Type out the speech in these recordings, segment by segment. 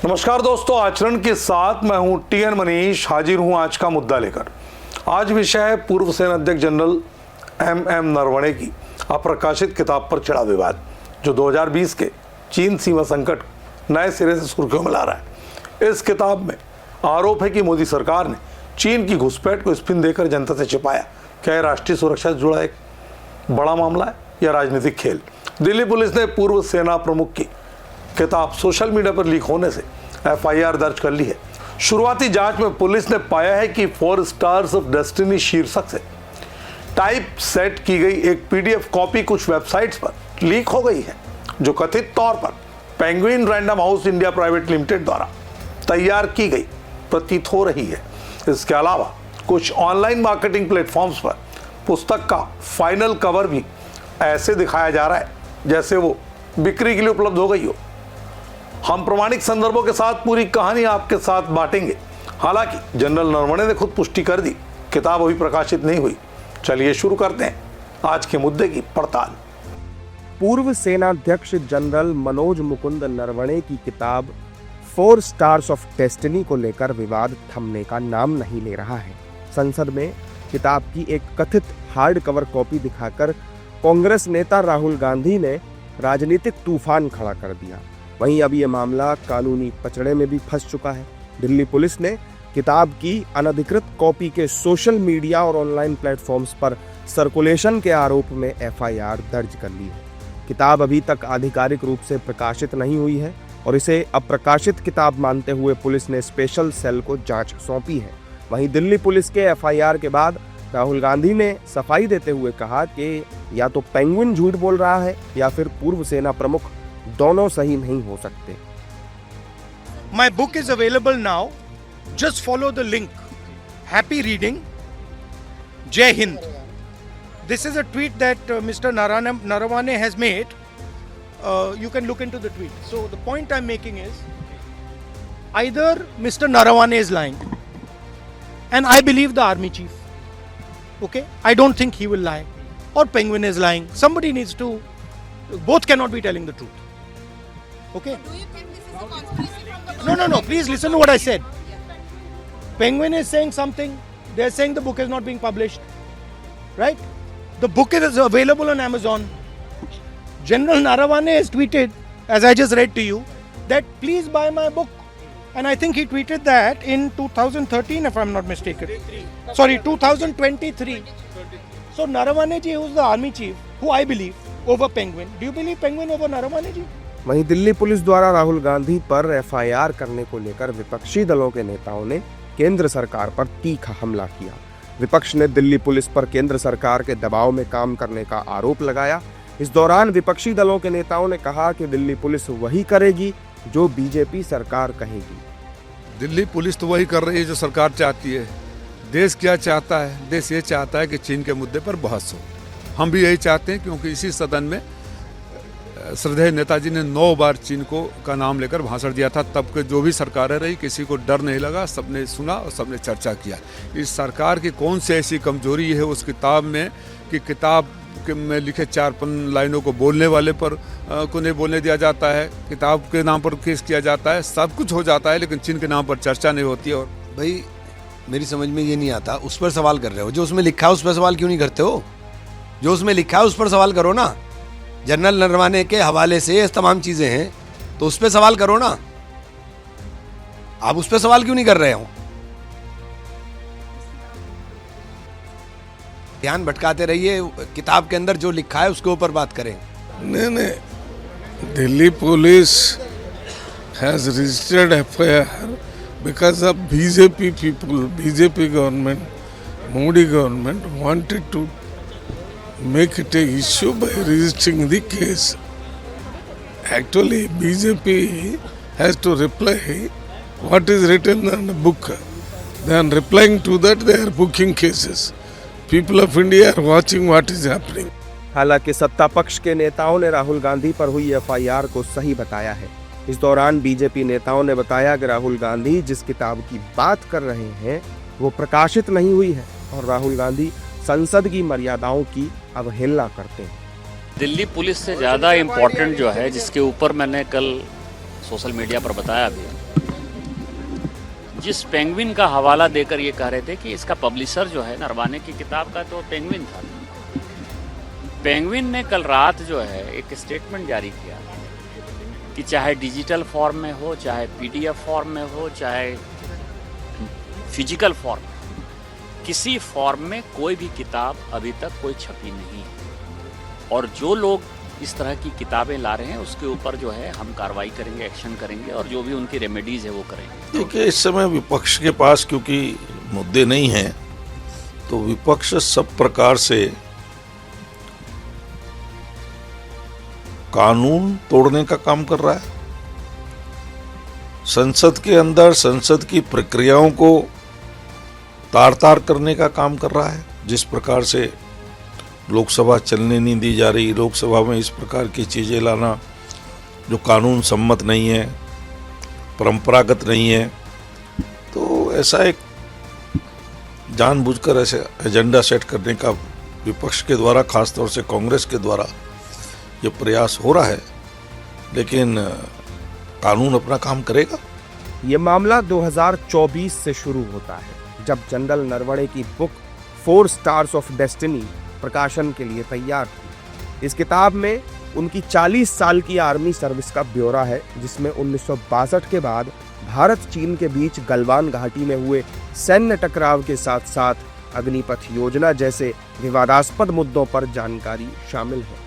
नमस्कार दोस्तों, आचरण के साथ मैं हूं टीएन मनीष, हाजिर हूं आज का मुद्दा लेकर। आज विषय है पूर्व सेना अध्यक्ष जनरल एम नरवणे की अप्रकाशित किताब पर छिड़ा विवाद, जो 2020 के चीन सीमा संकट नए सिरे से सुर्खियों में ला रहा है। इस किताब में आरोप है कि मोदी सरकार ने चीन की घुसपैठ को स्पिन देकर जनता से छिपाया। क्या यह राष्ट्रीय सुरक्षा से जुड़ा एक बड़ा मामला है या राजनीतिक खेल? दिल्ली पुलिस ने पूर्व सेना प्रमुख की किताब सोशल मीडिया पर लीक होने से एफआईआर दर्ज कर ली है। शुरुआती जांच में पुलिस ने पाया है कि 4 स्टार्स ऑफ डेस्टिनी शीर्षक से टाइप सेट की गई एक पीडीएफ कॉपी कुछ वेबसाइट्स पर लीक हो गई है, जो कथित तौर पर penguin random house India private limited द्वारा तैयार की गई प्रतीत हो रही है। इसके अलावा कुछ ऑनलाइन मार्केटिंग प्लेटफॉर्म्स पर पुस्तक का फाइनल कवर भी ऐसे दिखाया जा रहा है जैसे वो बिक्री के लिए उपलब्ध हो गई हो। हम प्रमाणिक संदर्भों के साथ पूरी कहानी आपके साथ बांटेंगे। हालांकि जनरल नरवणे ने खुद पुष्टि कर दी, किताब अभी प्रकाशित नहीं हुई। चलिए शुरू करते हैं आज के मुद्दे की पड़ताल। पूर्व सेनाध्यक्ष जनरल मनोज मुकुंद नरवणे की किताब 4 स्टार्स ऑफ डेस्टिनी को लेकर विवाद थमने का नाम नहीं ले रहा है। संसद में किताब की एक कथित हार्ड कवर कॉपी दिखाकर कांग्रेस नेता राहुल गांधी ने राजनीतिक तूफान खड़ा कर दिया। वहीं अब ये मामला कानूनी पचड़े में भी फंस चुका है। दिल्ली पुलिस ने किताब की अनधिकृत कॉपी के सोशल मीडिया और ऑनलाइन प्लेटफॉर्म्स पर सर्कुलेशन के आरोप में एफआईआर दर्ज कर ली है। किताब अभी तक आधिकारिक रूप से प्रकाशित नहीं हुई है और इसे अप्रकाशित किताब मानते हुए पुलिस ने स्पेशल सेल को जांच सौंपी है। वहीं दिल्ली पुलिस के एफआईआर के बाद राहुल गांधी ने सफाई देते हुए कहा कि या तो पेंगुइन झूठ बोल रहा है या फिर पूर्व सेना प्रमुख दोनों सही नहीं हो सकते। My book is available now. Just follow the link. Happy reading. Jai Hind. This is a tweet that Mr. Narawane has made. You can look into the tweet. So the point I'm making is either Mr. Narawane is lying, and I believe the army chief. Okay? I don't think he will lie. Or Penguin is lying. Somebody needs to. Both cannot be telling the truth. Okay? Do you think this is a conspiracy from the No. Please listen to what I said. Penguin is saying something. They're saying the book is not being published. Right? The book is available on Amazon. General Narawane has tweeted, as I just read to you, that please buy my book. And I think he tweeted that in 2013, if I'm not mistaken. Sorry, 2023. So Narawane ji, who's the army chief, who I believe, over Penguin. Do you believe Penguin over Narawane ji? वहीं Delhi police द्वारा राहुल गांधी पर FIR करने को लेकर विपक्षी दलों के नेताओं ने केंद्र सरकार पर तीखा हमला किया। विपक्ष ने दिल्ली पुलिस पर केंद्र सरकार के दबाव में काम करने का आरोप लगाया। इस दौरान विपक्षी दलों के नेताओं ने कहा कि दिल्ली पुलिस वही करेगी जो बीजेपी सरकार कहेगी। दिल्ली पुलिस तो वही कर रही है जो सरकार चाहती है। देश क्या चाहता है? देश ये चाहता है कि चीन के मुद्दे पर बहस हो। हम भी यही चाहते हैं, क्योंकि इसी सदन में श्रद्धेय नेताजी ने 9 बार चीन का नाम लेकर भाषण दिया था। तब के जो भी सरकारें रही, किसी को डर नहीं लगा, सबने सुना और सबने चर्चा किया। इस सरकार की कौन सी ऐसी कमजोरी है उस किताब में कि किताब में लिखे 4-5 लाइनों को बोलने वाले पर को नहीं बोलने दिया जाता है, किताब के नाम पर केस किया जाता है, सब कुछ हो जाता है, लेकिन चीन के नाम पर चर्चा नहीं होती है। और भाई मेरी समझ में ये नहीं आता, उस पर सवाल कर रहे हो। जो उसमें लिखा है उस पर सवाल क्यों नहीं करते हो? जो उसमें लिखा है उस पर सवाल करो ना। जनरल नरवाने के हवाले से ये तमाम चीजें हैं, तो उस पर सवाल करो ना। आप उस पर सवाल क्यों नहीं कर रहे हो? ध्यान भटकाते रहिए। किताब के अंदर जो लिखा है उसके ऊपर बात करें। नहीं, Delhi police has registered FIR because of BJP people, BJP government, Modi government wanted to make it a issue by registering the case. Actually, BJP has to reply what is written on the book. Then replying to that, they are booking cases. People of India are watching what is happening. हालांकि सत्ता पक्ष के नेताओं ने राहुल गांधी पर हुई FIR को सही बताया है। इस दौरान बीजेपी नेताओं ने बताया कि राहुल गांधी जिस किताब की बात कर रहे हैं वो प्रकाशित नहीं हुई है और राहुल गांधी संसद की मर्यादाओं की अवहेलना करते हैं। दिल्ली पुलिस से ज़्यादा इम्पोर्टेंट जो है, जिसके ऊपर मैंने कल सोशल मीडिया पर बताया भी, जिस पेंगुइन का हवाला देकर ये कह रहे थे कि इसका पब्लिशर जो है नरवाने की किताब का तो पेंगुइन था। पेंगुइन ने कल रात जो है एक स्टेटमेंट जारी किया कि चाहे डिजिटल फॉर्म में हो, चाहे पीडीएफ फॉर्म में हो, चाहे फिजिकल फॉर्म, किसी फॉर्म में कोई भी किताब अभी तक कोई छपी नहीं है। और जो लोग इस तरह की किताबें ला रहे हैं उसके ऊपर जो है हम कार्रवाई करेंगे, एक्शन करेंगे और जो भी उनकी रेमेडीज है वो करेंगे। देखिए, इस समय विपक्ष के पास क्योंकि मुद्दे नहीं हैं, तो विपक्ष सब प्रकार से कानून तोड़ने का काम कर रहा है। संसद के अंदर संसद की प्रक्रियाओं को तार तार करने का काम कर रहा है। जिस प्रकार से लोकसभा चलने नहीं दी जा रही, लोकसभा में इस प्रकार की चीज़ें लाना जो कानून सम्मत नहीं है, परंपरागत नहीं है, तो ऐसा एक जानबूझकर ऐसे एजेंडा सेट करने का विपक्ष के द्वारा, खासतौर से कांग्रेस के द्वारा ये प्रयास हो रहा है। लेकिन कानून अपना काम करेगा। ये मामला 2024 से शुरू होता है, जब जनरल नरवणे की बुक 4 स्टार्स ऑफ डेस्टिनी प्रकाशन के लिए तैयार थी। इस किताब में उनकी 40 साल की आर्मी सर्विस का ब्यौरा है, जिसमें 1962 के बाद भारत चीन के बीच गलवान घाटी में हुए सैन्य टकराव के साथ साथ अग्निपथ योजना जैसे विवादास्पद मुद्दों पर जानकारी शामिल है।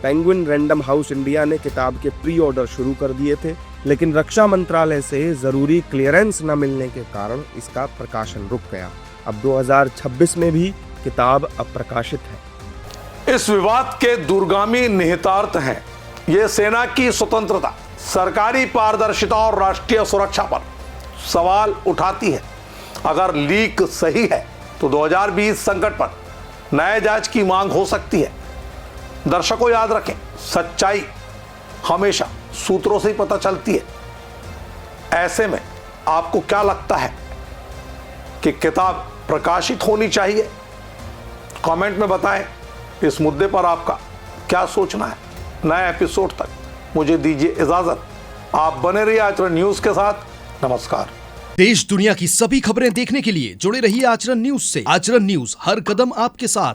पेंगुइन रैंडम हाउस इंडिया ने किताब के प्री ऑर्डर शुरू कर दिए थे, लेकिन रक्षा मंत्रालय से जरूरी क्लियरेंस न मिलने के कारण इसका प्रकाशन रुक गया। अब 2026 में भी किताब अप्रकाशित है। इस विवाद के दूरगामी निहितार्थ हैं ये सेना की स्वतंत्रता, सरकारी पारदर्शिता और राष्ट्रीय सुरक्षा पर सवाल उठाती है। अगर लीक सही है तो 2020 संकट पर नए जांच की मांग हो सकती है। दर्शकों, याद रखें, सच्चाई हमेशा सूत्रों से ही पता चलती है। ऐसे में आपको क्या लगता है कि किताब प्रकाशित होनी चाहिए? कमेंट में बताएं। इस मुद्दे पर आपका क्या सोचना है? नए एपिसोड तक मुझे दीजिए इजाजत। आप बने रहिए आचरण न्यूज के साथ। नमस्कार। देश दुनिया की सभी खबरें देखने के लिए जुड़े रहिए आचरण न्यूज से। आचरण न्यूज, हर कदम आपके साथ।